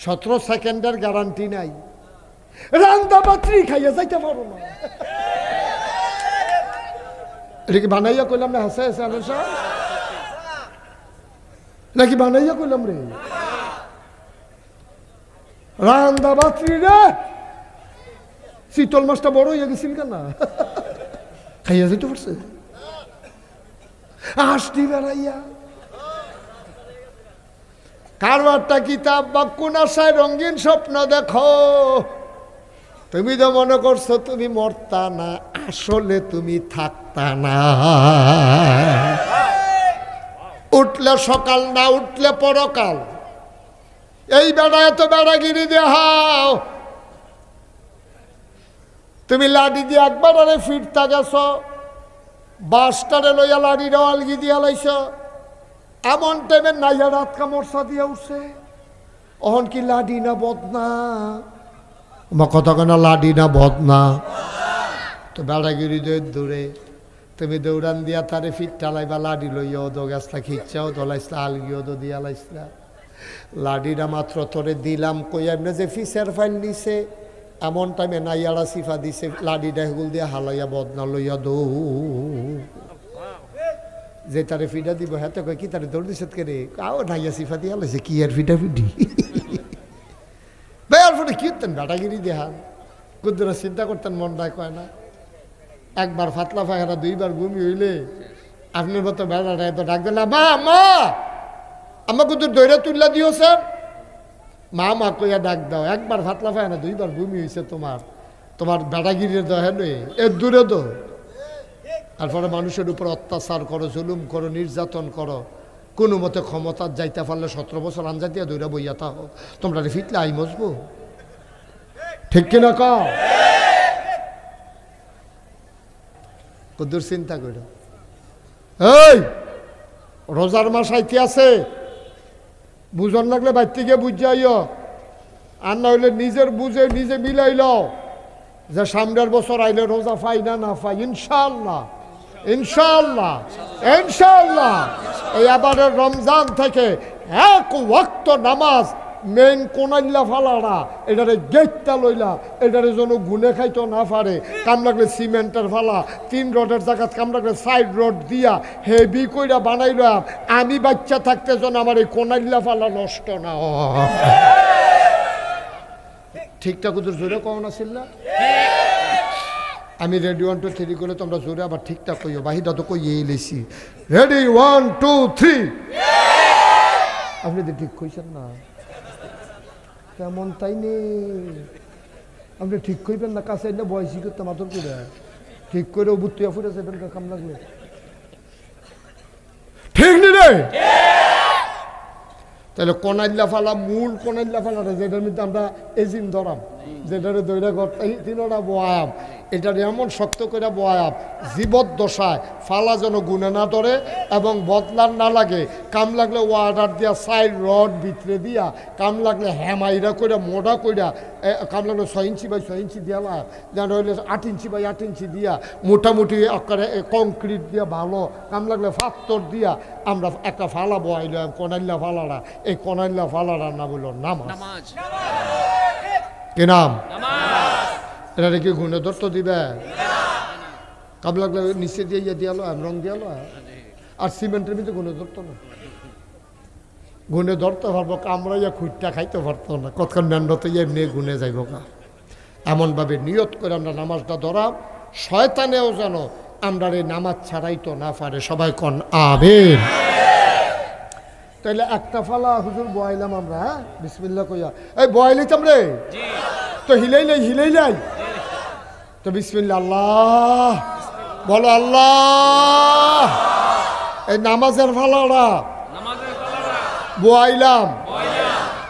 17 সেকেন্ডের গ্যারান্টি নাই। রান্দা বাত্রি খাইয়া যাইতে পারো না। এটা কি বানাইয়া কইলাম না? হাসে হাসে আলোচনা নাকি বানাইয়া কইলাম রে? রান্দা বাত্রি রে, শীতল মাছটা বড় হইয়া গেছিল কেন? খাইয়া যাইতে পারছে আসটি বেড়াইয়া। কারবারটা কিতাব বা কোন আশায় রঙিন স্বপ্ন দেখো। তুমি তো মনে করছো তুমি মরতা না, আসলে তুমি থাকতা না। উঠলে সকাল না উঠলে পরকাল। এই বেড়া এত বেড়াগিরি দেখাও। তুমি লাঠি দিয়ে একবার আরে ফিরতা গেছ, বাসটারে লইয়া লাঠিটা আলগি দিয়া লাইছ। এমন টাইমে নাইয়া রাত কামড়সা দিয়া উঠছে। অহন কি লাডি না বদনা? আমার কথা কেন লাডি না বদনা? তো বেড়াগিরি দূরে তুমি দৌড়ান দিয়া তারে ফিট টালাইবা, লাডি লইয়াও দো গাছটা খিচ্ছাও দোলাইছলা, আলগিও দো দিয়া লাইছলা। লাডিটা মাত্র তোরে দিলাম কই এমনি যে ফিসের ফাইল নিছে, এমন টাইমে নাইয়ারা সিফা দিছে, লাডিটা হেগুল দিয়া হালাইয়া বদনা লইয়া দৌ। যে তারে ফিডা দিব হাতে কয় কি তারে দৌড় দিছে কে রে? কাও নাইয়া সিফা দিয়া লাইছে কি আর ফিডা ফিডি। বেয়ার ফলে কি হতেন বেটাগিরি দেহান কুদ্দুরা চিন্তা করতেন, মন নাই কয় না। একবার ফাতলা ফায়খানা, দুইবার বমি হইলে আপনার মতো বেড়াটা এত ডাক দিল, মা মা আমার কুদ্দুর দৈরা তুল্লা দিও স্যার। মা মা কইয়া ডাক দাও। একবার ফাতলা ফায়খানা, দুইবার বমি হয়েছে তোমার, তোমার বেটাগিরির দহে নই এর দূরে দো। তারপরে মানুষের উপর অত্যাচার করো, জুলুম করো, নির্যাতন করো, কোনো মতে ক্ষমতার যাইতে পারলে 17 বছর আনজা দিয়া দৌড়া বইয়া থাকো। তোমরা ফিটলে আই মজবো, ঠিক কিনা ক? কদ্দুর চিন্তা কর। এই রোজার মাস আইতে আছে, বুঝন লাগলে বাইর থেকে বুঝ যাইও, আর না হইলে নিজের বুঝে নিজে মিলাইল যে সামনের বছর আইলে রোজা পাই না না পাই। ইনশাআল্লাহ ইনশাআল্লাহ ইনশাআল্লাহ এই আবারের রমজান থেকে এক ওয়াক্ত নামাজ মেইন কোনাইল্লা ফালারা এটারে গেটটা লইলা, এটারে যেন গুনে খাইতো না পারে। কাম লাগলে সিমেন্টের ফালা, 3 রডের জায়গাত কাম লাগলে 4 রড দিয়া হেভি কইরা বানাইলাম। আমি বাচ্চা থাকতে যেন আমার এই কোনাইল্লা ফালা নষ্ট না হয়। ঠিকঠাক ওদের জোরে কখন আসিল না? আমি রেডি 1 2 3 করে তোমরা জোরে আবার ঠিকঠাক কইও। বাহিদা তো কইয়েই লেছি। রেডি 1 2 3। আপনি তো ঠিক কইছেন না কেমন? তাই নেই আপনি ঠিক কইবেন না, কাছে না বয়সী করতে মাতর করে ঠিক করে বুত্তিয়া ফুটে যাবেন কাম লাগলে। ঠিক নি রে? তাহলে কোনাইল্লা ফালা, মূল কোনাইল্লা ফালাটা যেটার মধ্যে আমরা এজিম ধরাম, যেটারে দৈরা গড়াই তিনটা বয়াম, এটার এমন শক্ত করে বয়াম জীবদ্দশায় ফালা যেন গুনে না ধরে এবং বদলার না লাগে। কাম লাগলে ওয়াটার দিয়া 4 রড ভিতরে দিয়া, কাম লাগলে হ্যামাইরা করে মোটা কইরা, কাম লাগলে 6 ইঞ্চি বাই 6 ইঞ্চি দিয়ালা, যেন হইলে 8 ইঞ্চি বাই 8 ইঞ্চি দিয়া মোটামুটি আকারে কংক্রিট দিয়া ভালো, কাম লাগলে পাথর দিয়া আমরা একটা ফালা বয়াইলাম কোনাইল্লা ফালাটা। এই কোনাইল্লা ফালাটার নাম হলো নামাজ। কি নাম? এটা কি গুণে ধরতে দিবে? কাম লাগলে নিচে দিয়ে ইয়ে দিয়ালো, রং দিয়ালো। আর সিমেন্টের ভিতরে গুণে ধরতো না, গুণে ধরতে পারবো, কামড়াইয়া খুঁটটা খাইতে পারতো না। কতক্ষণ ম্যান্ডতে এমনি গুনে যাইব না। এমনভাবে নিয়ত করে আমরা নামাজটা ধরাম, শয়তানেও যেন আমরা এই নামাজ ছাড়াইতো না পারে। সবাই কন আমিন। তাইলে একটা ফালা হুজুর বয়াইলাম আমরা, হ্যাঁ বিসমিল্লাহ কইয়া। এই বয়াইলাম রে, তো হিলেই যাই তো বিসমিল্লাহ আল্লাহ বলো, আল্লাহ। এই নামাজের ফালাটা বয়াইলাম,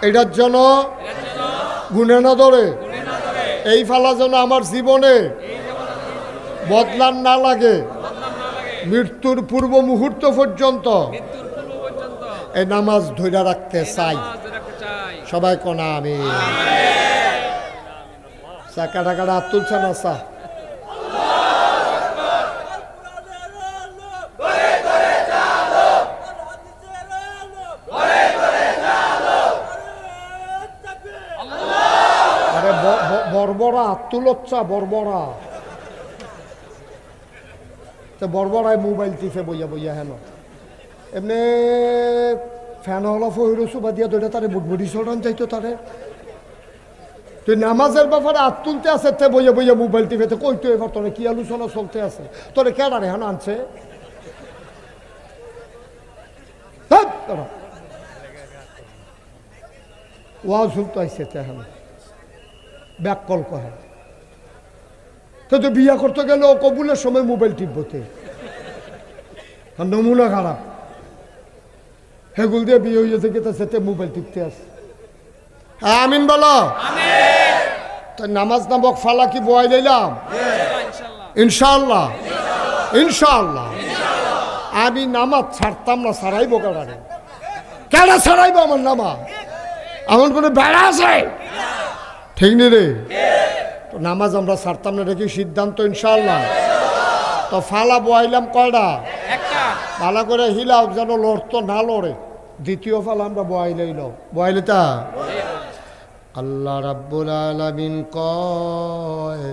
এটার জন্য গুনে না ধরে, এই ফালা যেন আমার জীবনে বদলান না লাগে মৃত্যুর পূর্ব মুহূর্ত পর্যন্ত এই নামাজ ধরে রাখতে চাই। সবাই কোনা আমি কাটা কাটা হাত তুলছে না চা। বর্বরা তুলচ্চা বর্বরা তো বর্বরায় মোবাইল টিপে বইয়া বইয়া হেন এমনি ফ্যান হল ফহিরসুবা দিয়া দইটা তারে বুটবুটি সরান চাইতো তারে তুই নামাজের ব্যাপারে হাত তুলতে আছে তে বইয়া বইয়া মোবাইল টিপেতে কইতো এবার তোরে কি আলোচনা চলতে আছে তোরে কেডারে হেন আনছে ওয়াজ শুনতে আইসে তেহান ব্যাক কল কহে তো বিয়া করতে গেলে ও কবুলের সময় মোবাইল টিপবতে নমুনা খারাপ হেগুল দিয়ে বিয়ে হয়ে থেকে তাতে মোবাইল টিপতে আছে হ্যাঁ আমিন বলো তো নামাজ নামক ফালা কি বয় দিলাম ইনশাআল্লাহ ইনশাআল্লাহ আমি নামাজ ছাড়তাম না ছাড়াইবো কেডারে কেডা ছাড়াইবো আমার নামাজ এমন কোনো বেড়া আছে ঠিক নি রে তো নামাজ আমরা ছাড়তাম না দেখি সিদ্ধান্ত ইনশাআল্লাহ তো ফালা বয়াইলাম কয়টা ভালো করে হিলাও যেন লড়তো না লড়ে দ্বিতীয় ফালা আমরা বয়াইলেই লো বয়াইলে তা আল্লাহ রাব্বুল আলামিন কয়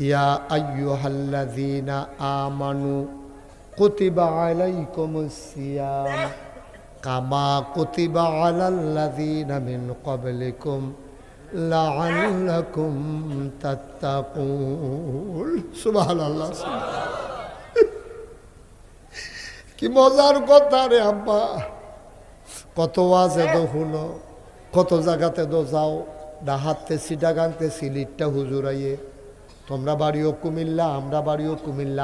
ইয়া আইয়ুহাল্লাযীনা আমানু কুতিবা আলাইকুমুস সিয়াম কামা কুতিবা আলাল্লাযীনা মিন ক্বাবলিকুম লাআল্লাকুম তাত্তাকুন সুবহানাল্লাহ কি মজার কথা রে আব্বা কত ওয়াজে তো হলো কত জায়গাতে তো যাও ডাহাতে সিটাগাংতে সিলিটটা হুজুরাইয়ে তোমরা বাড়িও কুমিল্লা আমরা বাড়িও কুমিল্লা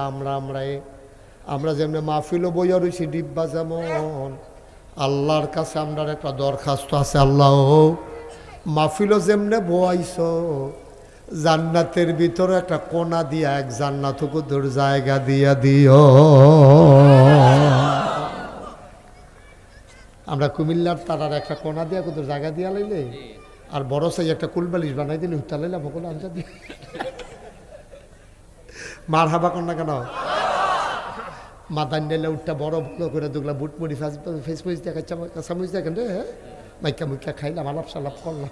আমরা যেমন মাহফিলও বইয়া রয়েছি ডিব্বা যেমন আল্লাহর কাছে আমরা একটা দরখাস্ত আছে আল্লাহ মাহফিলও যেমনে বইছ জান্নাতের ভিতরে একটা কোনা দিয়া এক জান্নাতকে দূর জায়গা দিয়া দিও আমরা কুমিল্লার তারার একটা কোনা দিয়া কত জায়গা দিয়া লাইলে আর বড় সাই একটা কুলবালিশ বানাই দিলে উত্তা লাইলে আমাকে আনসা দিয়ে মার হাবা কন্যা কেন মাদান ডেলে উঠটা বড় ভালো করে দুগলা বুট মুড়ি ফেস মুড়ি দেখাচ্ছে চামচ দেখেন রে হ্যাঁ মাইকা মুখা খাইলাম আলাপ সালাপ করলাম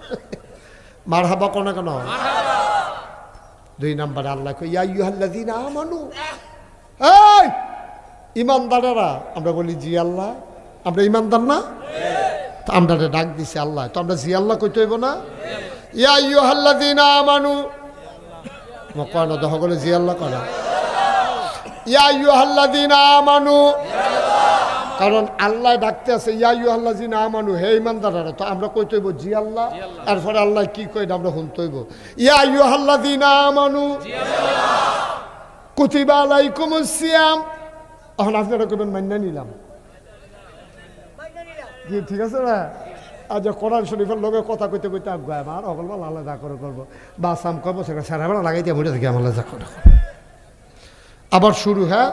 মার হাবা কন্যা কেন দুই নম্বরে আল্লাহ ইয়া আইয়ুহাল্লাযীনা আমানু এই ইমানদারেরা আমরা বলি জি আল্লাহ আমরা ইমানদার না তো আমরা ডাক দিছি আল্লাহ তো আমরা জি আল্লাহ কইতে হইব না ইয়া আইয়ুহাল্লাযীনা আমানু মকন দহগলে জি আল্লাহ করা ইয়া আইয়ুহাল্লাযীনা আমানু কারণ আল্লাহ ডাকতে আছে ইয়া আইয়ুহাল্লাযীনা আমানু হে ইমানদাররা তো আমরা কইতে হইব জি আল্লাহ এরপরে আল্লাহ কি কই আমরা শুনতে হইব ইয়া আইয়ুহাল্লাযীনা আমানু জি আল্লাহ কুতিবা আলাইকুমুস সিয়াম এখন আপনারা কইবেন মাইনা নিলাম কি ঠিক আছে না আজ কোরআন শরীফের লোকে কথা কইতে কইতে আগায় আমার অকলবেলা আলাদা করে করবো বাসাম করবো সেটা সারাবেলা লাগাই দিয়ে মুড়ে থেকে আমার যা করে আবার শুরু হ্যাঁ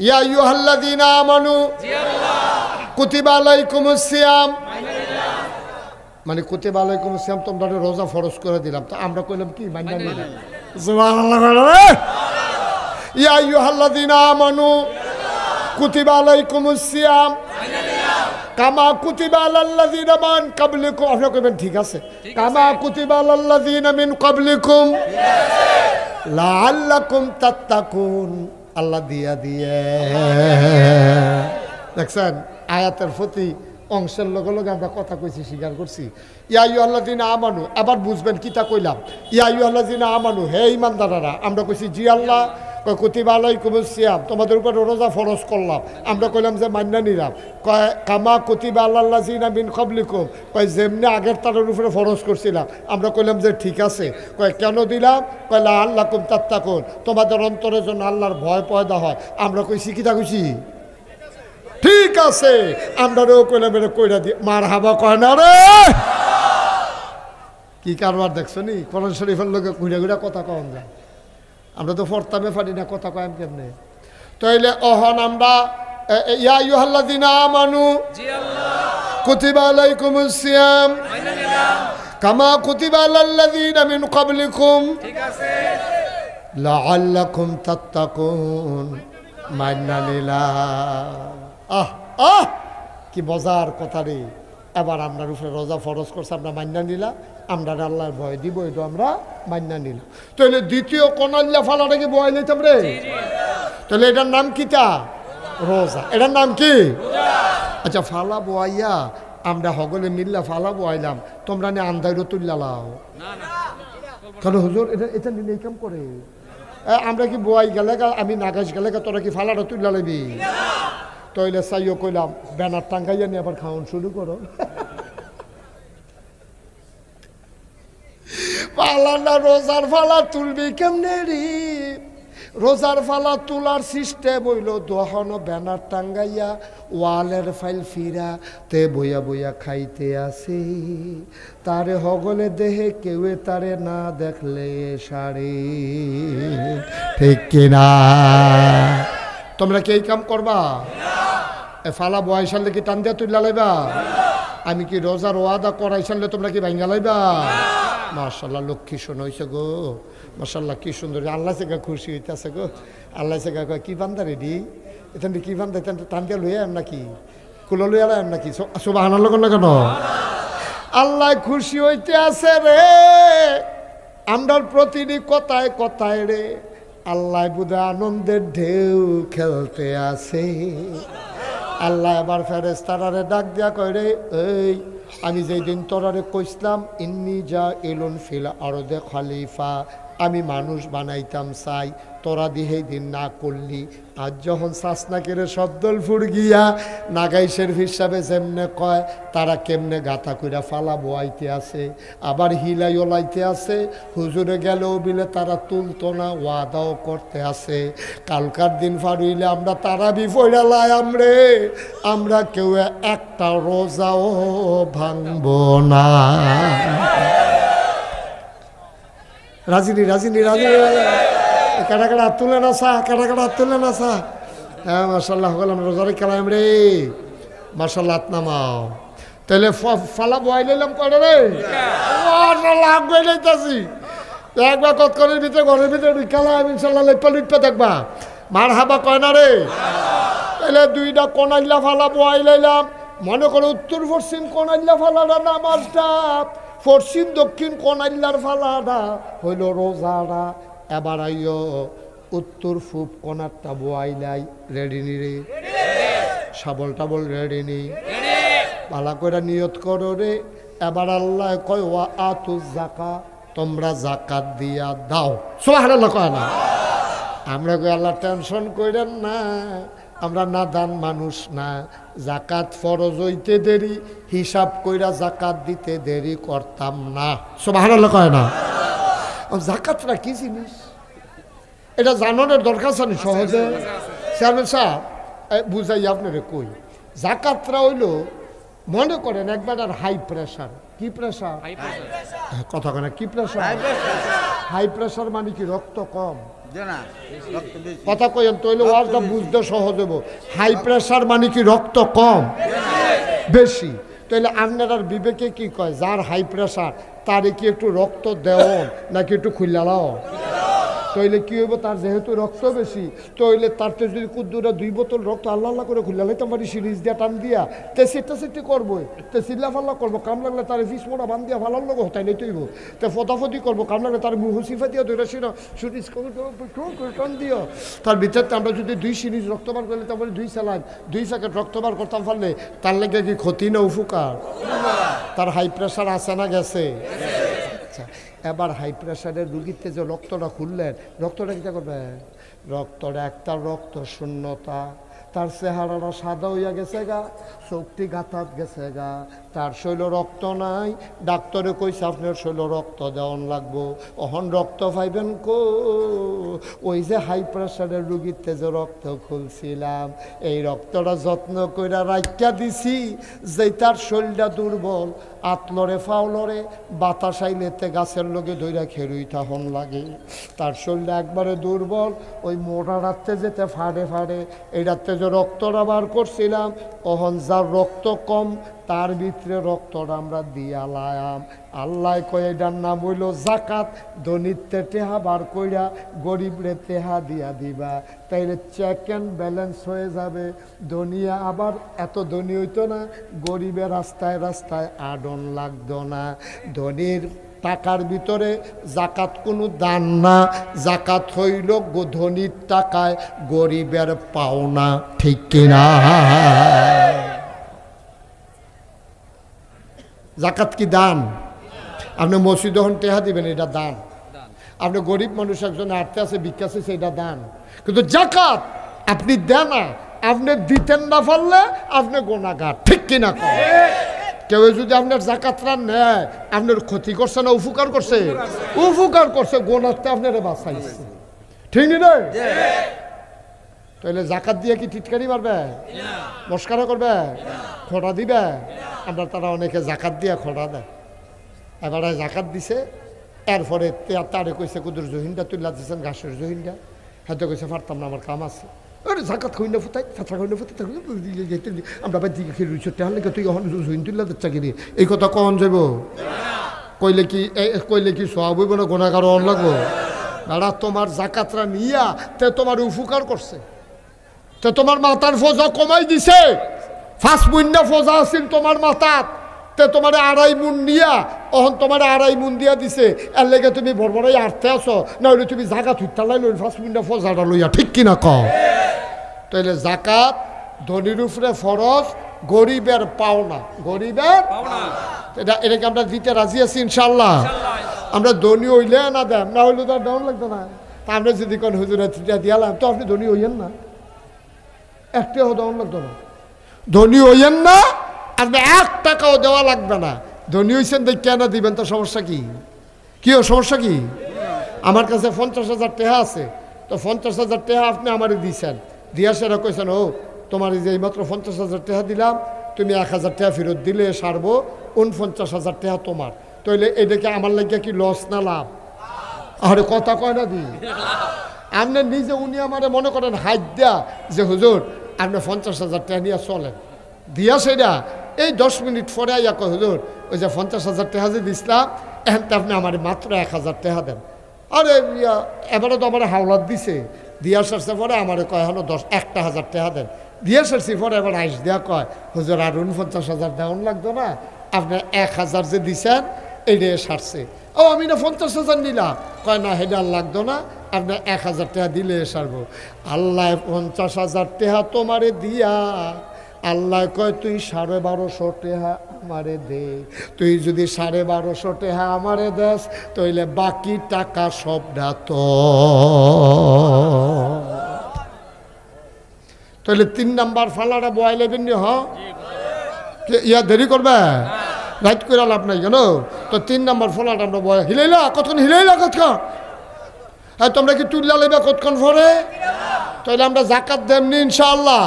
ইয়া আইয়ুহাল্লাযীনা আমানু জি আল্লাহ কুতিবা আলাইকুমুস সিয়াম মানে কুতিবা আলাইকুমুস সিয়াম তোমরা রোজা ফরজ করে দিলাম তো আমরা কইলাম কি মাইনা নিলাম সুবহানাল্লাহ ইয়া আইয়ুহাল্লাযীনা আমানু কুতিবা আলাইকুমুস সিয়াম কামা কুতিবা আলাল্লাযীনা মিন ক্বাবলিকুম আপনারা কইবেন ঠিক আছে কামা কুতিবা আলাল্লাযীনা মিন ক্বাবলিকুম লাআল্লাকুম তাত্তাকুন আল্লাহ দিয়া দিয়ে দেখছেন আয়াতের প্রতি অংশের লগে লগে আমরা কথা কইছি স্বীকার করছি ইয়া আইয়ুহাল্লাযীনা আমানু আবার বুঝবেন কিতা কইলাম ইয়া আইয়ুহাল্লাযীনা আমানু হে ঈমানদাররা আমরা কইছি জি আল্লাহ কুতিবা আলাইকুমুস সিয়াম তোমাদের উপর রোজা ফরজ করলাম আমরা কইলাম যে মান্না নিলাম কয় কামা কুতিবা আলাল্লাযীনা মিন ক্বাবলিকুম কয় যেমনি আগের তারের উপরে ফরজ করছিলাম আমরা কইলাম যে ঠিক আছে কয় কেন দিলাম কয় লাআল্লাকুম তাত্তাকুন তোমাদের অন্তরের জন্য আল্লাহর ভয় পয়দা হয় আমরা কইছি কিতা কইছি ঠিক আছে আমরাও কইলাম এটা কইরা দি মারহাবা কয় না রে কি কারবার দেখছো নি কোরআন শরীফের লোকে ঘুরে ঘুরে কথা কম যায় আমরা তো ফরতামে পারি না কথা কয় কেমনে তাইলে অহন আমরা ইয়া আইয়ুহাল্লাযীনা আমানু জি আল্লাহ কুতিবা আলাইকুমুস সিয়াম মাইনা নিলাম কামা কুতিবা আলাল্লাযীনা মিন ক্বাবলিকুম ঠিক আছে লাআল্লাকুম তাত্তাকুন মাইনা নিলাম কি মজার কথা রে এবার আপনার উপরে রোজা ফরজ করছে, আমরা মান্না নিলাম, আমরা আল্লাহর ভয় দিব, এটা আমরা মান্না নিলাম। তাহলে দ্বিতীয় কনাল্লা ফালাটা কি বয় নিতাম রে? তাহলে এটার নাম কিটা? রোজা। এটার নাম কি? আচ্ছা, ফালা বয়াইয়া আমরা হগলে মিল্লা ফালা বয়াইলাম, তোমরা নিয়ে আন্দাইরও তুল্লা লাও কেন হুজুর? এটা এটা নিলে কাম করে আমরা কি বয়াই গেলে আমি নাগাজ গেলে তোরা কি ফালাটা তুল্লা লাবি? তইলে চাইও কইলাম ব্যানার টাঙ্গাইয়া নিয়ে আবার খাওয়ান শুরু করো। পালানা রোজার ফালা তুলবি কেমনে রে? রোজার ফালা তোলার সিস্টেম হইল দহন ব্যানার টাঙ্গাইয়া ওয়ালের ফাইল ফিরা তে বইয়া বইয়া খাইতে আসে, তারে হগলে দেহে কেউ তারে না দেখলে সারে, ঠিক কিনা? তোমরা কি এই কাম করবা? এ ফালা বয়সালে কি টান দিয়া তুইলা লাইবা? আমি কি রোজার ওয়াদা করাইসালে তোমরা কি ভাঙ্গা লাইবা? মাশাআল্লাহ, লক্ষ্মী শোন হইছে গো, মাশাআল্লাহ কি সুন্দর। আল্লাহ থেকে খুশি হইতেছে গো। আল্লাহ থেকে কয় কি বান্দা রেডি, এখান কি বান্দা, এখান টান দিয়া লইয়া এম নাকি, কুলো লইয়া এম নাকি? সুবহানাল্লাহ না কেন? আল্লাহ খুশি হইতে আছে রে আমরার প্রতিটি কথায় কথায় রে। আল্লাহ বুধে আনন্দের ঢেউ খেলতে আছে। আল্লাহ আবার ফেরেশতারে ডাক দিয়া কয় রে, এই আমি যেই দিন তোরারে কইসলাম ইন্নি যা এলুন ফিল আরদে খলিফা, আমি মানুষ বানাইতাম চাই, তোরা দিহেই দিন না করলি। আজ যখন শাসনাকের শব্দল ফুর গিয়া নাগাইশের হিসাবে যেমনে কয় তারা কেমনে গাথা কইরা ফালা বোয়াইতে আছে, আবার হিলাই ওলাইতে আছে। হুজুরে গেলেও বিলে তারা তুলতো না, ওয়াদাও করতে আছে কালকার দিন ফারুইলে আমরা তারা বিফইরালাই আমরে, আমরা কেউ একটা রোজাও ভাঙব না। রাজিনী রাজিনী রাজিনী কাটা কাটা হাত তুলে না সা, কাটা কাটা হাত তুলে না সা। হ্যাঁ মার্শাল্লাহ, হল আমরা রোজারে খেলাম রে, মার্শাল্লাহ হাত নামাও। তাহলে ফালা বয়াই লইলাম কয়টা রে? মার্শাল্লাহ হাত বয়ে লইতাছি। একবার কতক্ষণের ভিতরে ঘরের ভিতরে খেলাম ইনশাল্লাহ, লিপ্পা লিপ্পা দেখবা। মার হাবা কয় না রে? তাহলে দুইটা কোনাইল্লা ফালা বয়াই লইলাম। মনে করো উত্তর পশ্চিম কোনাইল্লা ফালাটা নামাজটা, পশ্চিম দক্ষিণ কোনাইল্লার ফালাটা হইল রোজাটা। এবার আইও উত্তর পূব কোনারটা বোয়াইলাই, রেডি নি রে? শাবল টাবল রেডি নি? ভালো করে নিয়ত করো রে। এবার আল্লাহ কয় ওয়া আতু যাকা, তোমরা যাকাত দিয়া দাও। সুবহানাল্লাহ কয় না? আমরা কই আল্লাহ টেনশন কইরেন না, আমরা নাদান মানুষ না, জাকাত ফরজ হইতে দেরি, হিসাব কইরা জাকাত দিতে দেরি করতাম না। সুবহানাল্লাহ কয় না? জাকাতটা কি জিনিস এটা জানানোর দরকার আছে সহজে। চেয়ারম্যান সাহেব বুঝাই আপনারে কই, জাকাতটা হইল মনে করেন একবার আর হাই প্রেশার। কি প্রেশার? কথা কেন? কি প্রেশার? হাই প্রেশার মানে কি রক্ত কম? কথা কইন তৈলে ওয়াজটা বুঝতে সহজ হবো। হাই প্রেশার মানে কি রক্ত কম বেশি? তাইলে আপনার আর বিবেকে কি কয়, যার হাই প্রেশার তারে কি একটু রক্ত দেওন নাকি একটু খুললাও? তইলে কি হইব, তার যেহেতু রক্ত বেশি তইলে তার তো যদি কুদ্দুরা 2 বোতল রক্ত আল্লাহ আল্লাহ করে খুললা লাইতাম পারি, সিরিজ দিয়া টান দিয়া তে সিটি করবো, তে চিল্লা ফাল্লা করবো, কাম লাগলে তার ফিস মোড়া বান দিয়া ভালো লোক হতাই নাই তৈব, তে ফতাফতি করবো, কাম লাগলে তার মুহুসিফা দিয়া ধরে সিরা সিরিজ টান দিও। তার ভিতরে আমরা যদি 2 সিরিজ রক্তবার করলে তারপরে 2 স্যালাইন 2 প্যাকেট রক্তবার করতাম পারলে তার লেগে কি ক্ষতি না উপকার? তার হাই প্রেশার আছে না গেছে? এবার হাই প্রেশারের রুগীতে যে রক্তটা খুললেন, রক্তটা কী করবে? রক্তটা একটা রক্ত শূন্যতা, তার চেহারাটা সাদা হইয়া গেছে গা, চোখটি গাঁথাত গেছে গা, তার শৈল রক্ত নাই। ডাক্তারে কইছে আপনার শৈল রক্ত দেওয়ান লাগবো। অহন রক্ত পাইবেন কো? ওই যে হাই প্রেশারের রুগীতে যে রক্ত খুলছিলাম, এই রক্তটা যত্ন কইরা রাখিয়া দিছি, যে তার শরীরটা দুর্বল, আতলরে ফাউলরে বাতাস আইলেতে গাছের লগে ধইরা খেরুই তাহন লাগে, তার শরীরটা একবারে দুর্বল। ওই মোটা রাত্রে যেতে ফাড়ে ফাড়ে, এই রাত্রে যে রক্তটা বার করছিলাম ওহন যার রক্ত কম তার ভিতরে রক্তটা আমরা দিয়া লায়াম। আল্লাহ কয় এটার নাম হইল জাকাত। ধনীতে টেহা বার কইরা গরিবরে টেহা দিয়া দিবা, তাইলে চেক অ্যান্ড ব্যালেন্স হয়ে যাবে। ধনিয়া আবার এত ধনী হইতো না, গরিবের রাস্তায় রাস্তায় আডন লাগতো না। ধনীর টাকার ভিতরে জাকাত কোনো দান না, জাকাত হইল ধনীর টাকায় গরিবের পাওনা, ঠিক কিনা? জাকাত কি দান? আপনি মসজিদ যখন টেহা দিবেন এটা দান। আপনি গরিব মানুষ একজন আটতে আছে ভিক্ষা চাইছে এটা দান। কিন্তু জাকাত আপনি দেন না, আপনি দিতেন না পারলে আপনি গুনাহগার, ঠিক কিনা? কেউ যদি আপনার জাকাতরা নেয় আপনার ক্ষতি করছে না উপকার করছে? উপকার করছে, গোনাতে আপনারা বাঁচাইছে, ঠিক না? তাহলে জাকাত দিয়ে কি টিটকারি মারবে, মস্কারা করবে, খোঁড়া দিবে? আমরা তারা অনেকে জাকাত দিয়ে খোঁড়া দেয়। এবারে জাকাত দিছে, এরপরে তারে কইছে কুদুর জহিনটা তুলে দিচ্ছেন ঘাসের জহিনটা, হয়তো কইছে পারতাম না আমার কাম আছে। আরে জাকাত খুঁজে ফুটাই ফাঁচা খুঁজে ফুটাই আমরা ভাই দিকে খেয়ে রুইছ টেহালে তুই জহিন তুলে দিচ্ছা কিনি, এই কথা কখন যাব? কইলে কি সব হইব না গোনাগার অন লাগবো? দাঁড়া, তোমার জাকাতরা নিয়া তে তোমার উপকার করছে, তে তোমার মাতার ফোজা কমাই দিছে। 5 মুন্না ফোজা আছিল তোমার মাতাত, তে তোমার 2.5 মুন নিয়া অহন তোমার 2.5 মুন দিয়া দিছে। এর লেগে তুমি বড়বড়াই আটতে আসো, না হলে তুমি জাকাত উঠতালাই লই 5 মুন্না ফোজাটা লইয়া, ঠিক কিনা কও? তাইলে জাকাত ধনীর উপরে ফরজ, গরিবের পাওনা, গরিবের এটাকে আমরা দিতে রাজি আছি ইনশাল্লাহ। আমরা ধনী হইলে না দেন, না হইলে তো আর দেওয়ান লাগতো না। তা আমরা যদি কোন হুজুরে দিয়ালাম তো আপনি ধনী হইয়েন না, একটাও দেওয়ান লাগতো না। ধনী হইয়েন না, আপনি 1 টাকাও দেওয়া লাগবে না। ধনী হইছেন দেখ কেন দিবেন, তো সমস্যা কি? কি সমস্যা কি? আমার কাছে 50,000 টাকা আছে, তো 50,000 টাকা আপনি আমারে দিয়েছেন, দিয়া সেরা কইছেন ও তোমার যে এইমাত্র 50,000 টাকা দিলাম, তুমি 1,000 টাকা ফেরত দিলে সারবো, 49,000 টাকা তোমার। তাইলে এটাকে আমার লাগিয়া কি লস না লাভ? আরে কথা কয় না দি আপনি নিজে, উনি আমারে মনে করেন হাত দেয়া যে হুজুর আপনি 50,000 টাকা নিয়ে চলেন, দিয়া সেটা এই 10 মিনিট পরে আইয়া কয় হুজুর ওই যে 50,000 টাকা যে দিছিলাম এখানটা আপনি আমার মাত্র 1,000 টাকা দেন। আরে এবারে তো আমার হাওলাত দিছে, দিয়া সারছে পরে আমার কয় হলো 1,000 টাকা দেন। দিয়া সারছি পরে এবার আইস দেওয়া কয় হুজুর আর 49,000 দেওয়ান লাগতো না, আপনার 1,000 যে দিছেন এইটা সারছে। ও আমি না 50,000 নিলাম, কয় না হেডার লাগতো না, আপনার 1,000 টাকা দিলে সারবো। আল্লাহ 50,000 টাকা তোমারে দিয়া আল্লাহ কয় তুই 1250 টাকা আমারে দে। তুই যদি 1250 টাকা আমারে দেস তাইলে বাকি টাকা সবটা তো। তাহলে 3 নাম্বার ফালাটা বয়াই লেবেন নি? ইয়া দেরি করবে, রাইট করে লাভ নাই কেন? তো 3 নাম্বার ফলাটা আমরা বয়া হিলাইলা কতক্ষণ, হিলাইলা কতক্ষণ? হ্যাঁ তোমরা কি তুললা লেবে কতক্ষণ পরে? তাহলে আমরা জাকাত দেমনি ইনশাআল্লাহ।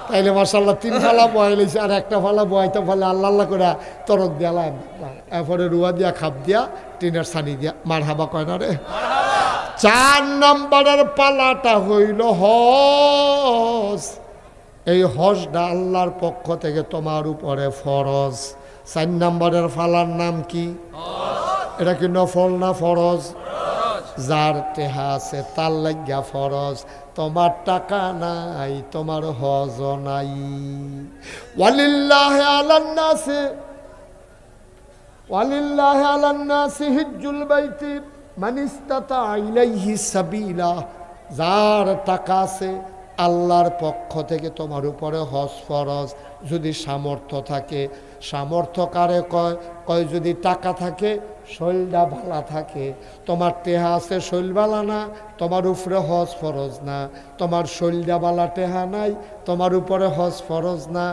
তাইলে মাশাআল্লাহ 3 ফালা বয়াই লইছে, আর একটা ফালা বয়াইতে ফলে আল্লাহ আল্লাহ করে তরক দিয়ালাম, এরপরে রুয়া দিয়া খাপ দিয়া টিনের ছানি দিয়া মার হাবা কয় না রে। 4 নম্বরের পালাটা হইল হজ। এই হজটা আল্লাহর পক্ষ থেকে তোমার উপরে ফরজ। 4 নম্বরের ফালার নাম কি? এটা কি নফল না ফরজ? যার টেহা আছে তার লাগিয়া ফরজ, তোমার টাকা নাই তোমার হজ নাই। ওয়ালিল্লাহি আলান নাসি হিজ্জুল বাইতি মান ইসতাতা ইলাইহি সাবিলা। যার টাকা আছে আল্লাহর পক্ষ থেকে তোমার উপরে হজ ফরজ, যদি সামর্থ্য থাকে। সামর্থ্য কারে কয়? কয় যদি টাকা থাকে, শরীরটা ভালা থাকে। তোমার টেহা আছে শরীর বালা না, তোমার উপরে হজ ফরজ না। তোমার শরীরটা বালা টেহা নাই, তোমার উপরে হজ ফরজ না।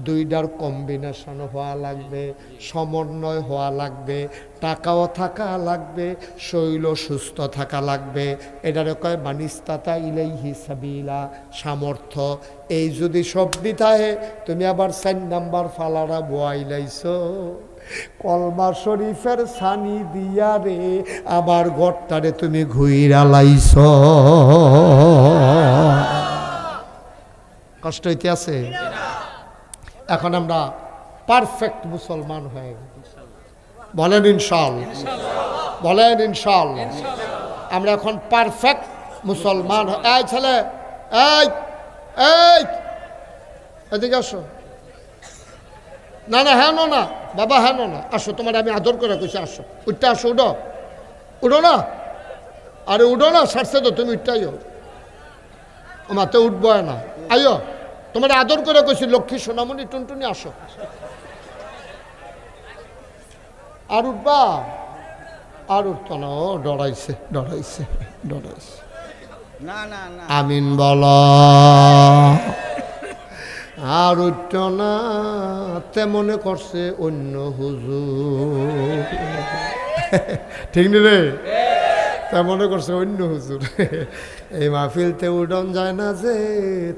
দুইটার কম্বিনেশন হওয়া লাগবে, সমন্বয় হওয়া লাগবে, টাকাও থাকা লাগবে, শরীরও সুস্থ থাকা লাগবে। এটারে কয় মানিস্তাতা ইলাইহি সাবিলা, সামর্থ্য। এই যদি সব দিতাহে তুমি আবার 4 নাম্বার ফালারা বয়াইলাইছো। কলমা শরীফের ছানি দিয়া রে আমার ঘরটারে তুমি ঘুইরা লাইছ। কষ্ট হইতে আছে? এখন আমরা পারফেক্ট মুসলমান হয়ে গেছি, বলেন ইনশাআল্লাহ, বলেন ইনশাআল্লাহ। আমরা এখন পারফেক্ট মুসলমান। এই ছেলে, এই এই এদিকে আসো। না না, হ্যাঁ না বাবা, হ্যাঁ না, আসো, তোমার আমি আদর করে কইছি, আসো, উঠতে আসো, উঠো, উঠো না, আরে উঠো না, সারছে তো, তুমি উঠটাইও, ও মাতে উঠবো না, আইও, তোমার আদর করে কইছি, লক্ষ্মী সোনামণি টুনটুনি, আসো। আর উঠবা? আর উঠতো না, ও ডরাইছে ডরাইছে ডরাইছে। আমিন বল। আর উঠত না, তে মনে করছে অন্য হুজুর, ঠিক নি রে? তে মনে করছে অন্য হুজুর। এই মাহফিলতে উডন যায় না যে,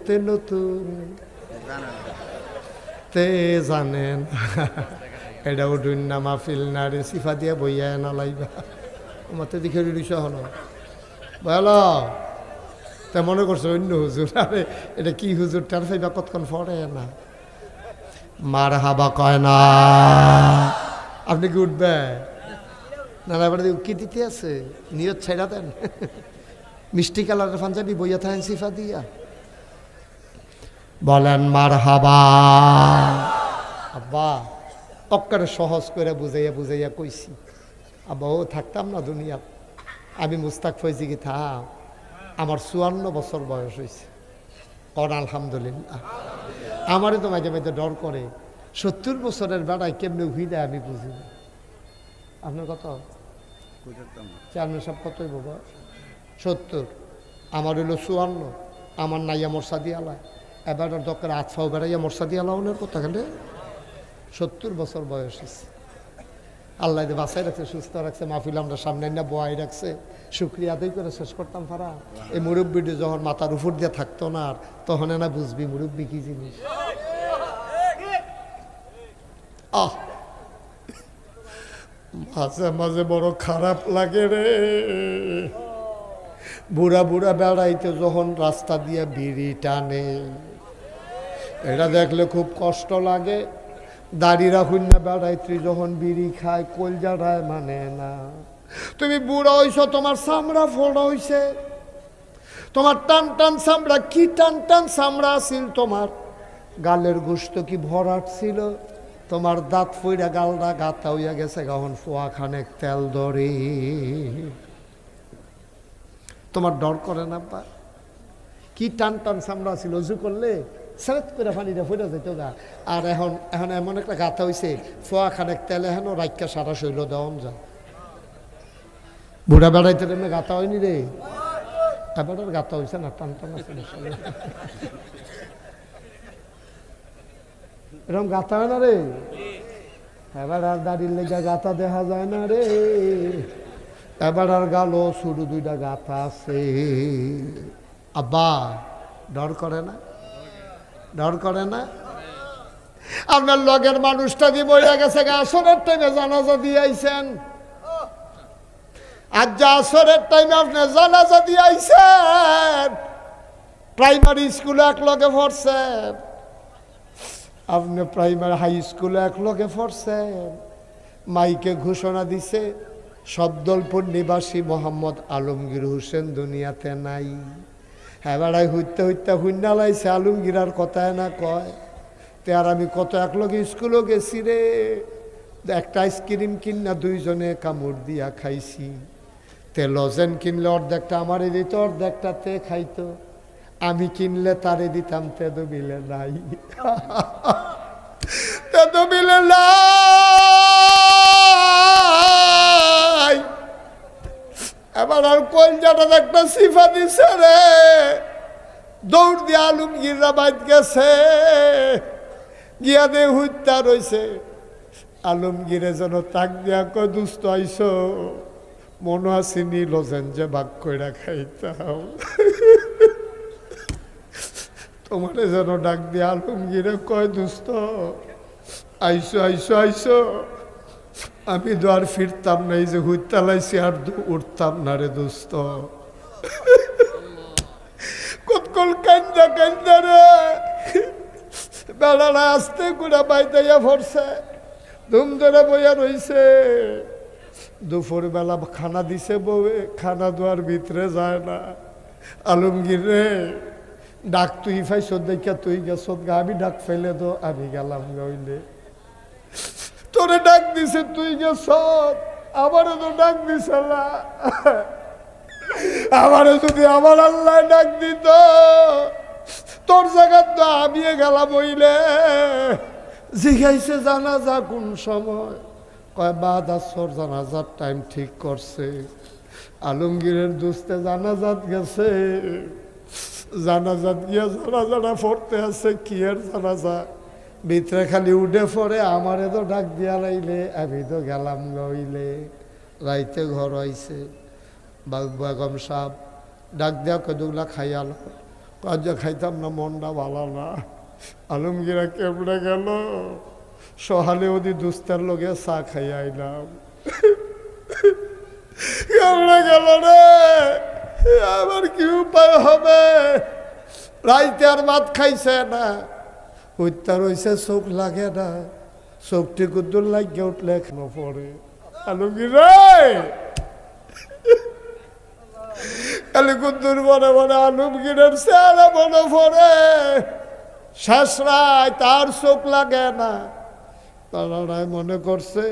তে নতুন, তে জানেন এটা উঠুন না মাহফিল না রে, সিফা দিয়া বইয়া না লাইবা, মাতে দেখে রিসা হন বল। তা মনে করছে অন্য হুজুর। আরে এটা কি হুজুর, তার ফাইবা কতক্ষণ পড়ে না, মার হাবা কয় না। আপনি কি উঠবে না? এবার কি দিতে আছে, নিয়ত ছেড়া দেন। মিষ্টি কালারের পাঞ্জাবি বইয়া থাকেন সিফা দিয়া, বলেন মার হাবা। আব্বা অক্কারে সহজ করে বুঝাইয়া বুঝাইয়া কইছি, আব্বা ও থাকতাম না দুনিয়া, আমি মুস্তাক ফৈজি কি থাম, আমার 54 বছর বয়স হয়েছে, কর আলহামদুলিল্লাহ। আমারই তো মাঝে মাঝে ডর করে, 70 বছরের বেড়ায় কেমনি উঠি দেয় আমি বুঝি না। আপনার কত? চেয়ারম্যান সাহেব কতই বাবা? 70। আমার হইল 54, আমার নাইয়া মরসাদি আলা, এবার দরকার আতফাও বেড়াইয়া মরসাদি আলা ওনার কথা কেন, 70 বছর বয়স হয়েছে। আল্লাহ বাসায় রাখছে, সুস্থ রাখছে, মাহফিল আমরা সামনে না বয়াই রাখছে, শুক্রিয়া আদায় করে শেষ করতাম পারা। এই মুরব্বীটি যখন মাথার উপর দিয়ে থাকতো না, আর তখন না বুঝবি মুরব্বী কি জিনিস। মাঝে মাঝে বড় খারাপ লাগে রে, বুড়া বুড়া বেড়াইতে যখন রাস্তা দিয়ে বিড়ি টানে, এটা দেখলে খুব কষ্ট লাগে। দাড়ি রাখুন না বেড়াইত্রী যখন বিড়ি খায়, কলজাটায় মানে না। তুমি বুড়া হইছ, তোমার চামড়া ফোড়া হইছে, তোমার টান টান চামড়া, কি টান টান চামড়া ছিল, তোমার গালের গোস্ত কি ভরাট ছিল, তোমার দাঁত ফইরা গালটা গাতা হইয়া গেছে, এখন ফোয়া খানেক তেল ধরে। তোমার ডর করে না বা? কি টান টান চামড়া ছিল, উজু করলে সেরেত করে পানিটা ফুটে যেত গা। আর এখন এখন এমন একটা গাথা হয়েছে, ফোয়া খানেক তেলে হেন রাইকা সারা শৈল দেওয়ান যায়। বুড়া বেড়াইতে এমনি গাথা হয়নি রে, এবার গাথা হয়েছে না, টান টান আছে, এরকম গাথা হয় না রে। এবার আর দাড়ির লেগা গাথা দেখা যায় না রে, এবার আর গালো শুরু 2টা গাথা আছে। আব্বা ডর করে না? ডর করে না? আপনার লগের মানুষটা দিয়ে বইয়া গেছে, আসরের টাইমে জানাজা দিয়ে আইছেন, আজ যা আসরের টাইমে আপনি জানাজা দিয়ে আইছেন, প্রাইমারি স্কুলে এক লগে পড়ছেন, আপনি প্রাইমারি হাই স্কুলে এক লগে পড়ছেন। মাইকে ঘোষণা দিছে, সদ্দলপুর নিবাসী মোহাম্মদ আলমগীর হোসেন দুনিয়াতে নাই। হ্যাঁ বেড়াই হইতে হইতে হুন্না লাইছে, আলমগীরার কথায় না কয়। তে আর আমি কত একলগে স্কুলও গেছি রে, একটা আইসক্রিম কিনা 2জনে কামড় দিয়া খাইছি। তে লজেন কিনলে অর্ধেকটা আমারে দিত, অর্ধেকটা তে খাইতো, আমি কিনলে তারে দিতাম, তেদো বিলে নাই, তেদো বিলে নাই। এবার আর কলজাটা একটা সিফা দিছে রে, দৌড় দিয়ে আলমগীররা বাইত গেছে, গিয়া দে হুত্যা রয়েছে। আলমগীরে যেন তাক দিয়া কয়, দুস্থ আইস, মনে আসেনি লজেন যে ভাগ কইরা খাইতাম, তোমারে যেন ডাক দিয়া আলমগীরে কয়, দুস্থ আইসো আইসো আইসো, আমি তো আর ফিরতাম না, এই যে হুত্যা লাইছি আর উঠতাম না রে দোস্ত। কতকল কান্দা কান্দা রে বেড়ারা আস্তে করে বাইতাইয়া পড়ছে, ধুম ধরে বইয়া রইছে। দুপুর বেলা খানা দিছে বউয়ে, খানা দেওয়ার ভিতরে যায় না। আলমগীর রে, ডাক তুই ফাইস দেখা তুই গেছ গা, আমি ডাক ফেলে তো আমি গেলাম গইলে। তোরে ডাক দিছে তুই গেছ, আমারও তো ডাক দিছে না। আমারও যদি আমার আল্লাহ ডাক দিত, তোর জায়গা তো আমি গেলাম হইলে। জিজ্ঞাইছে জানাজা কোন সময়? কয় বাদ আসর জানাজার টাইম ঠিক করছে। আলমগীরের দোস্তে জানাজাত গেছে, জানাজাত গিয়া জানাজাটা পড়তে আছে। কি এর জানাজা? ভিতরে খালি উঠে পড়ে, আমারে তো ডাক দিয়া লাইলে, আমি তো গেলাম লইলে। রাইতে ঘর আইছে, বেগম সাহেব ডাক দেওয়া কদুগলা খাইয়াল, কাজ খাইতাম না, মনটা ভালো না। আলমগীরা কেমনে গেল? সহালে ওদি দুস্তার লগে চা খাই আইলাম। কেমনে গেল রে? আমার কি উপায় হবে? রাইতে আর ভাত খাইছে না, হত্যা রয়েছে, চোখ লাগে না, চোখটি কুদ্দুর লাগিয়ে উঠলে এখনো পড়ে। আলমগীর খালি কুদ্দুর মনে মনে আলমগীরের চেহারা মনে পড়ে। শেষ রায় তার চোখ লাগে না। তারা মনে করছে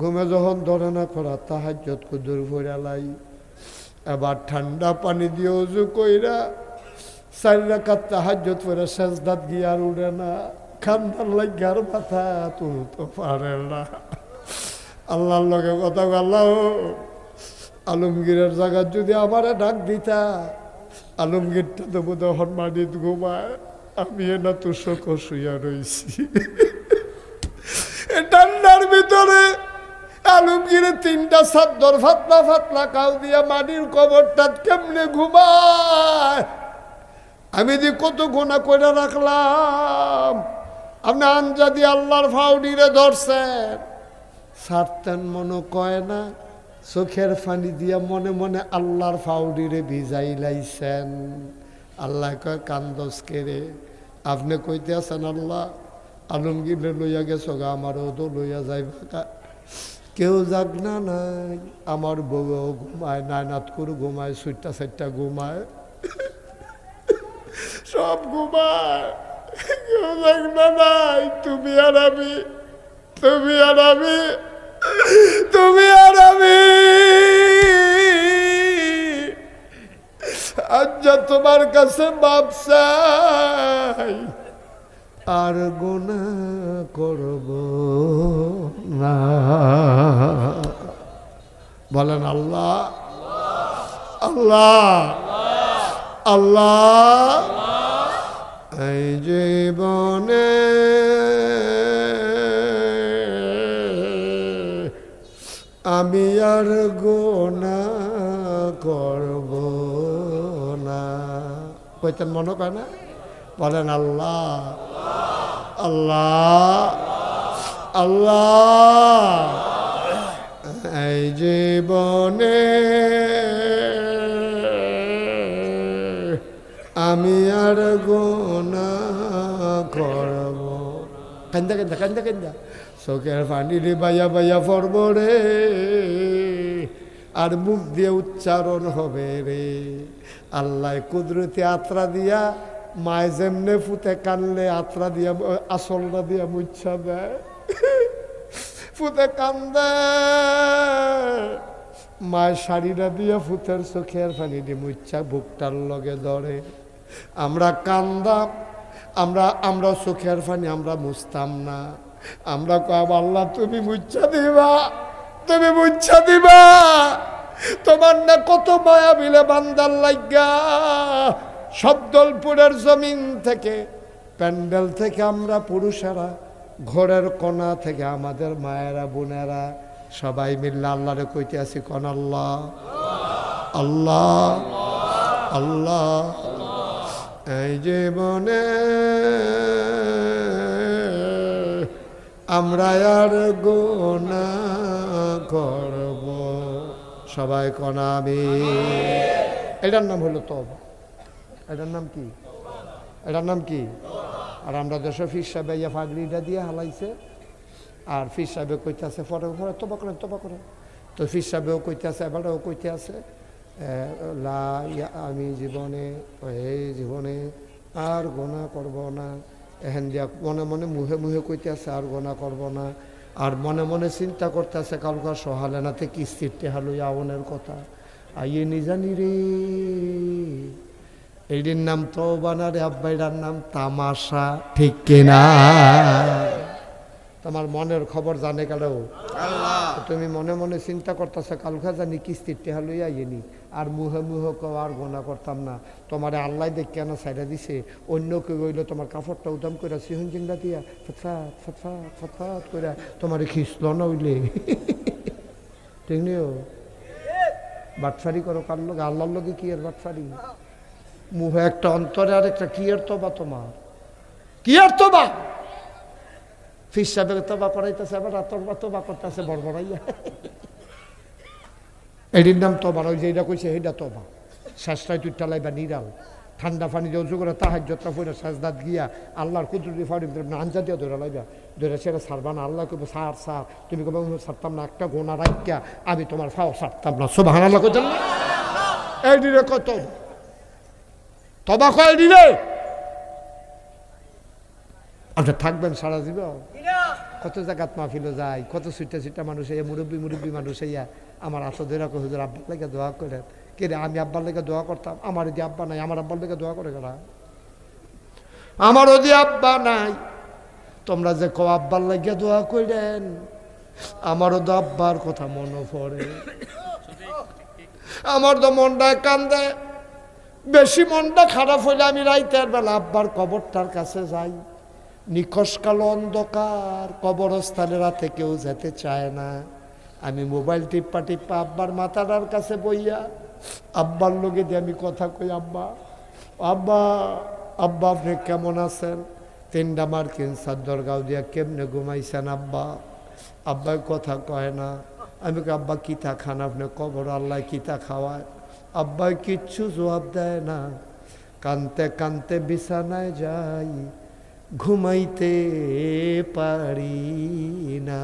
ঘুমে যখন ধরে না করা, তাহাজ্জুদ কুদ্দুর ভরে লাই। এবার ঠান্ডা পানি দিয়ে উজু কইরা 4 রাকাত তাহাজ্জুদ পড়ে সেজদাত গিয়ে আর উঠে না। খান্দার লাগার মাথা তুলতে পারে না। আল্লাহর লগে কথা আল্লাহ, আলমগীরের জায়গা যদি আমারে ডাক দিতা, আলমগীরটা তো বোধ হন মাটিত ঘুমায়, আমি না তো শোক শুইয়া রয়েছি। ঠান্ডার ভিতরে আলমগীরে 3টা চাদর ফাতলা ফাতলা কাউ দিয়া মাটির কবরটা কেমনে ঘুমায়। আমি যে কত গোনা করে রাখলাম। আপনি আঞ্জাদি আল্লাহর ফাউডিরে ধরছেন, ছাড়তেন মনে কয় না, চোখের পানি দিয়া মনে মনে আল্লাহর ফাউডিরে ভিজাই লাইছেন। আল্লাহ কয় কান্দস কেরে? আপনি কইতে আছেন আল্লাহ আলমগীরে লইয়া গেছ গা, আমারও তো লইয়া যাইবা। কেউ যাক না নাই, আমার বউও ঘুমায়, নায়নাতকুর ঘুমায়, 4টা ঘুমায়, সব ঘুমায়, কেউ যাক না নাই। তুমি আর আমি, তুমি আর আমি, তুমি আর আমি। আজ তোমার কাছে মাপ চাই, আর গুনাহ করব না। বলেন আল্লাহ আল্লাহ আল্লাহ। এই জীবনে আমি আর গুনাহ করব না। কইতেন মনে করে না? বলেন আল্লাহ আল্লাহ আল্লাহ। এই জীবনে আমি আর গুনাহ করব। কান্দা কান্দা কান্দা কান্দা চোখের পানি রে বাইয়া বাইয়া পড়ব রে, আর মুখ দিয়ে উচ্চারণ হবে রে। আল্লাহ কুদরতি আত্রা দিয়া, মায় যেমনে ফুতে কানলে আত্রা দিয়া আসলটা দিয়া মুচ্ছা দেয়, ফুতে কান্দে, মায়ের শাড়িটা দিয়া ফুতের চোখের পানি দিয়ে মুচ্ছা বুকটার লগে ধরে। আমরা কান্দাম, আমরা চোখের পানি আমরা মুছতাম না। আমরা কব আল্লাহ তুমি মুচ্ছা দিবা, তুমি মুচ্ছা দিবা। তোমার না কত মায়া বিলে বান্দার লাগা। শব্দলপুরের জমিন থেকে, প্যান্ডেল থেকে আমরা পুরুষেরা, ঘরের কোণা থেকে আমাদের মায়েরা বোনেরা সবাই মিললে আল্লাহরে কইতে আছি, কোন আল্লাহ আল্লাহ আল্লাহ। এই জীবনে আমরা আর গুনাহ করব। সবাই কোন আমিন। এটার নাম হলো তওবা। এটার নাম কি? এটার নাম কি? আর আমরা দেশে ফির সাহেব ইয়া ফাগড়িটা দিয়ে হালাইছে আর ফির সাহেবে কইতেছে ফটো ফটো তবা করেন তো ফির সাহেবেও কইতেছে এবারও কইতে আছে আমি জীবনে আর গোনা করব না এহেন দিয়া মনে মনে মুহে মুহে কইতে আছে আর গোনা করব না আর মনে মনে চিন্তা করতে আছে কালকা সহালেনাতে কিস্তির টেহা লইয়া আওনের কথা আইয়ে নিজানি রে এইটির নাম তওবা না রে আব্বাইটার নাম তামাশা ঠিক কিনা তোমার মনের খবর জানে কালো তুমি মনে মনে চিন্তা করতেছ কালকা জানি কিস্তির টেহা লইয়া আইনি আর মুহে মুহে আর গোনা করতাম না তোমার আল্লাহ দেখ কেন সাইডা দিছে অন্য কেউ হইলো তোমার কাপড়টা উদাম করে সিহন জিংলা দিয়া ফটফাট ফটফাট ফটফাট করে তোমার খিসল না হইলে ঠিক নিও বাটফারি করো কার লোক আল্লাহর লোকে কি আর বাটফারি মুহে একটা অন্তরে আর একটা কি আর তবা তোমার কি আর তবা ফিস সাহেব তবা করাইতেছে আবার তবা করতেছে বড়বড়াইয়া এটির নাম তবা ওই যেটা কইছে সেইটা তবা শ্বাসটাই তুই টালাইবা নিরাল ঠান্ডা পানি দিয়ে উঁচু করে তাহাজ্জুদটা পড়ে সাজদাত গিয়া আল্লাহর কুদরতি ফাড়ি আঞ্জা দিয়ে ধরে লাইবা ধরে সেটা ছাড়বা না আল্লাহ কইব সার তুমি কবে ছাড়তাম না একটা গোনা রাখিয়া আমি তোমার ফাও ছাড়তাম না সুবহানাল্লাহ কইতেন না এই দিলে কত তবা কয় দিলে আচ্ছা থাকবেন সারা জীবন কত জায়গাত মাহফিলে যায় কত ছুটা মানুষ এই মুরব্বী মানুষ ইয়া আমার আতো ধরা কই হুজুর আব্বার লেগে দোয়া করেন কে রে আমি আব্বার লেগে দোয়া করতাম আমার যদি আব্বা নাই আমার আব্বার লেগে দোয়া করে গেলা আমার যদি আব্বা নাই তোমরা যে কো আব্বার লেগে দোয়া করেন আমারও তো আব্বার কথা মনে পড়ে আমার তো মনটা কান্দে বেশি মনটা খারাপ হইলে আমি রাইতের বেলা আব্বার কবরটার কাছে যাই নিখোশ কালো অন্ধকার কবরস্থানে রাতে কেউ যেতে চায় না আমি মোবাইল টিপ্পা আব্বার মাথাটার কাছে বইয়া আব্বার লোকে দিয়ে আমি কথা কই আব্বা আব্বা আব্বা আপনি কেমন আছেন 3টা মার্কিন চাদর গাও দিয়া কেমনে ঘুমাইছেন আব্বা আব্বাই কথা কয় না আমি আব্বা কিতা খান আপনি কবর আল্লাহ কিতা খাওয়ায় আব্বাই কিচ্ছু জবাব দেয় না কানতে কানতে বিছানায় যাই ঘুমাইতে পারি না।